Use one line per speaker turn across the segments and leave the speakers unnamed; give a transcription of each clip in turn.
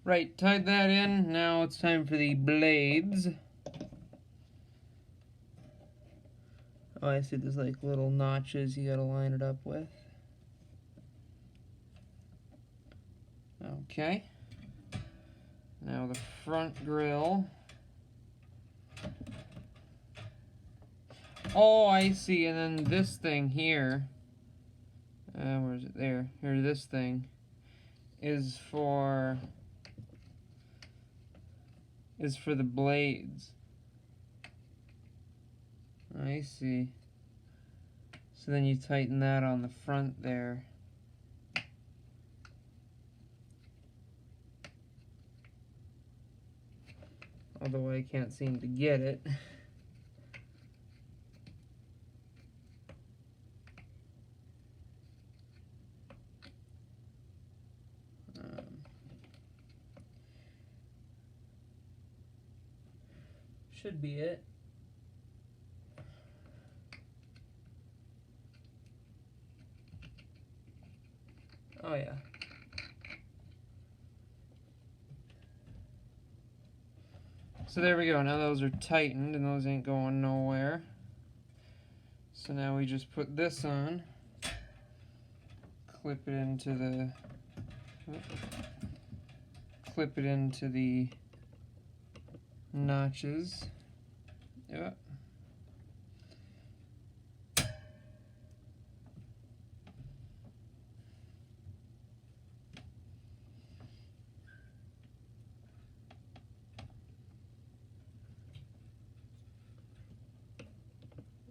Right, tied that in. Now it's time for the blades. Oh, I see there's like little notches you gotta line it up with. Okay. Now the front grill. Oh, I see, and then this thing here. Where is it? There. Here, this thing is for the blades. I see. So then you tighten that on the front there. Although I can't seem to get it. Should be it. Oh yeah. So there we go. Now those are tightened and those ain't going nowhere. So now we just put this on, clip it into the notches. Yep.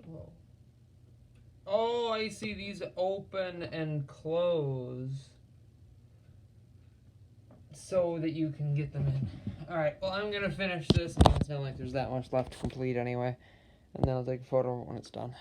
Whoa. Oh, I see, these open and close so that you can get them in. Alright, well, I'm gonna finish this. It doesn't sound like there's that much left to complete anyway. And then I'll take a photo when it's done.